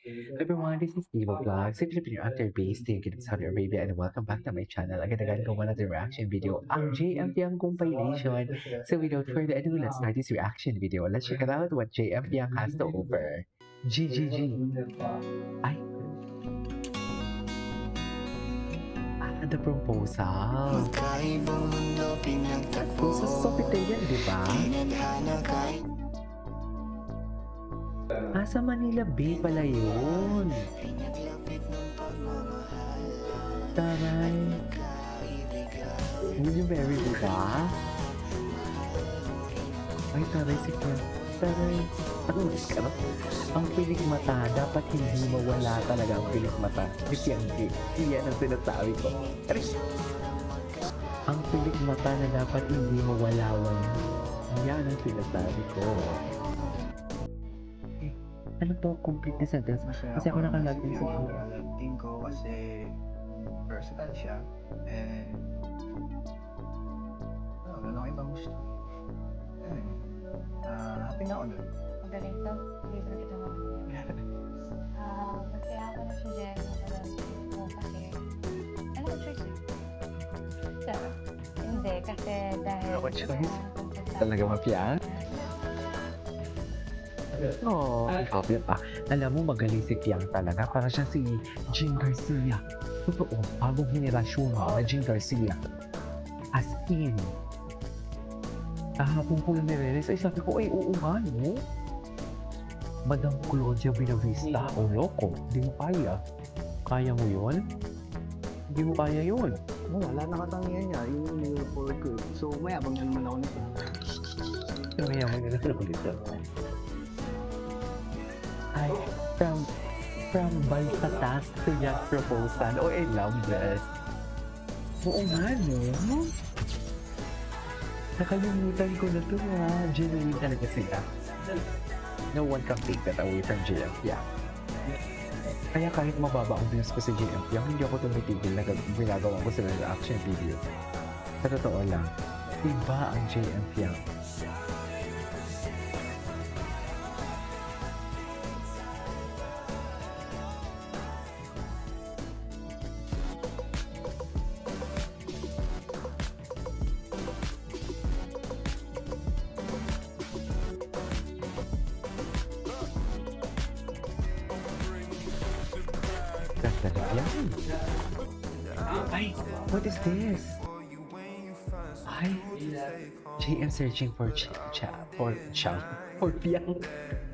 Everyone, this is Evo Vlog, simply your actor based in Saudi Arabia, and welcome back to my channel. Agad-agad ko muna the reaction video, ang JM Piang compilation. So without further ado, let's start this reaction video. Let's check it out what JM Piang has to offer. GGG. Ay, the proposal. Magkaibang mundo pinagtagpo. So, Sofitel yan, di ba? Tinadhana kahit Sa Manila Bay pala yun. pinaglapit ng pagmamahal. Taray. Will you marry me ba? Ay, taray si Ken. Taray. Ang maskara. Ang pilik mata, dapat hindi mawala talaga ang pilik mata. Kasi yan ang sinasabi ko. Aray. Ang pilik mata na dapat hindi mawala. Yan ang sinasabi ko. Ano to? Complete na sentence. Kasi ako nakalagin sa phone. Tingin ko kasi versatile siya. And wala akong ibang gusto. Happy na ako nun. Magaling to. Libre kita mamaya. Kaya ako na si Jen mo kasi ano ang choice eh? So, hindi kasi dahil Ano ang choice? Talaga mapiyang? Oo. Obvious pa. Alam mo, magaling si Piang talaga. Para siya si Jean Garcia. Totoo. Bagong henerasyon na Jean Garcia. As in. Kahapon ko yung nire-release. Ay, sabi ko, ay, oo nga, no? Madam Claudia Binavista. O, loko. Hindi mo kaya. Kaya mo yun? Hindi mo kaya yun. Wala nakatangian niya. Yun yung nire-report ko. So, mayabang na naman ako nito. Kaya may nila ulit yun. Ay, from Baltatas to Yak Proposal. Oh, I love this. Oo nga, no? Nakalimutan ko na to, ha. Genuine talaga sila. No one can take that away from JM. Yeah. Kaya kahit mababa ang views ko sa JM, hindi ako tumitigil na ginagawa ko sila ng reaction video. Sa totoo lang, iba ang JM Piang. Ganda yan. Ay, what is this? Ay, JM searching for Piang.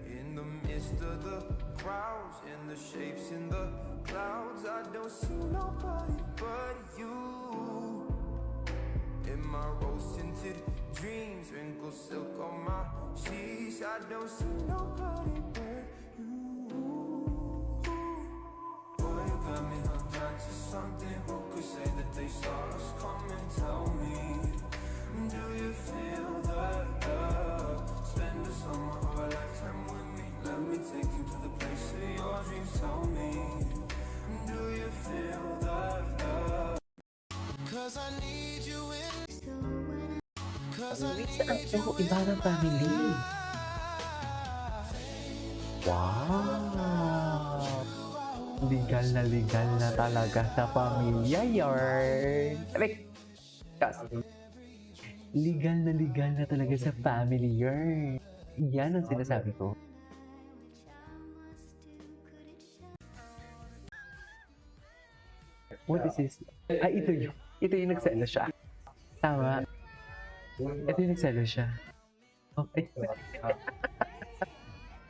In the midst of the crowds and the shapes in the clouds, I don't see nobody but you. In my rose-tinted dreams, wrinkled silk on my sheets, I don't see nobody but you. Boy, you got me hooked onto something. Who could say that they saw us coming? Tell me, do you feel the love? Spend a summer or a lifetime with me. Let me take you to the place of your dreams. Tell me, do you feel the love? Cause I need you in. Cause I need you Oh, iba ng family. Wow! Legal na talaga sa pamilya yarn. Aray! Legal na talaga sa family yarn. Yan ang sinasabi ko. What is this? Ay, ito yung nagselo siya. Tama. Ito yung nagselo siya. Okay.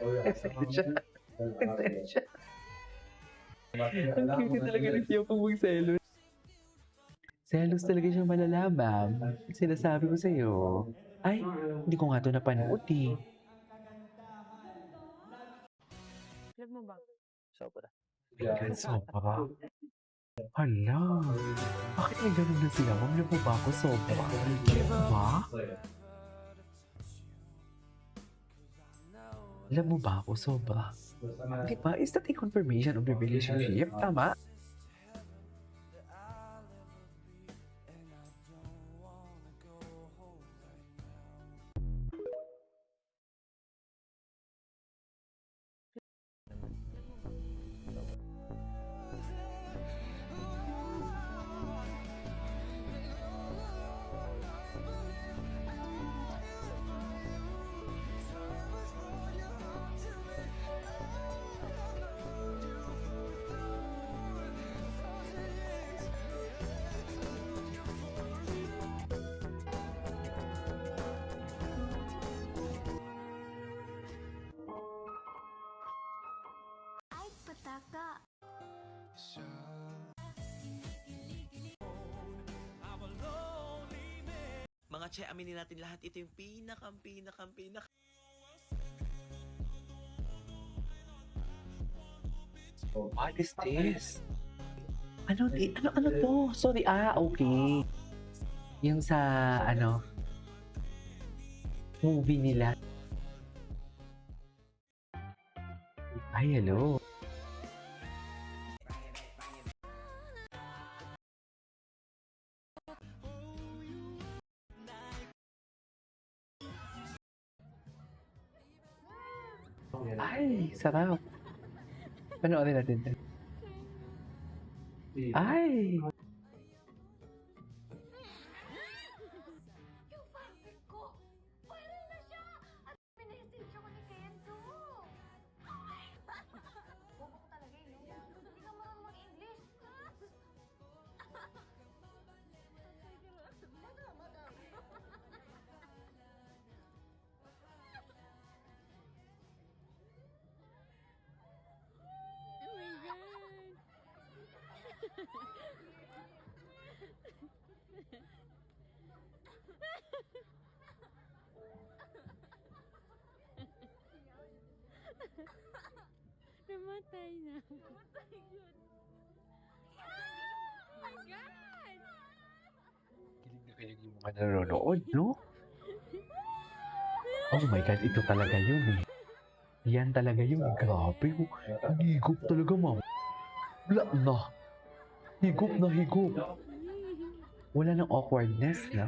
Nagselo siya. Nagselo siya. Ang cute talaga ng siya pag magselos. Selos talaga siyang malalaman. Sinasabi ko sa'yo. Ay, hindi ko nga ito napanood eh. Love mo ba? Sobra. Sobra. Hala. Bakit may ganun na sila? Mamla mo ba ako sobra? Ba? Alam mo ba ako sobra? Di ba? Is that a confirmation of the relationship? Tama? alaga. Mga che, aminin natin lahat, ito yung pinaka. What is this? Ano to? Sorry, okay. Yung sa, movie nila. Ay, hello. Ay, sarap. Panoorin natin. Ay! Yung fanfic ko! Viral na siya! At pinahistensya ko ni Kento! Bobo ko talaga yun, no? Hindi ka marunong mag-English! Madam! Namatay na. Namatay yun. Oh my God! Kilig na kilig yung mga nanonood, no? Oh my God, ito talaga yun eh. Yan talaga yun. Grabe, oh. Ang higop talaga, ma'am. Wala na. Higop na higop. Wala nang awkwardness, na?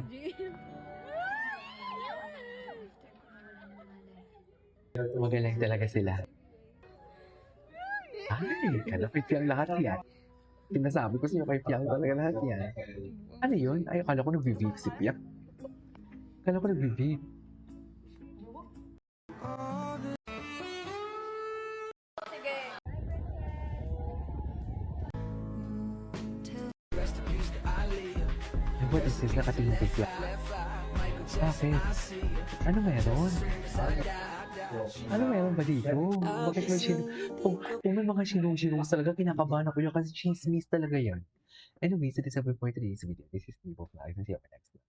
Magaling talaga sila. Ay, kalapit yung lahat yan. Sinasabi ko sa inyo, kay Piang talaga lahat yan. Ano yun? Ay, akala ko nag-vape si Piang. Akala ko nag-vape. What is this? Nakatingin kay Piang. Bakit? Ano meron? Ano meron ba dito? Bakit may kung may mga sinong talaga, kinakabahan ako yun kasi chismis talaga yan. Anyway, so this is for today's video. This is Steve of Life and see you on my next video.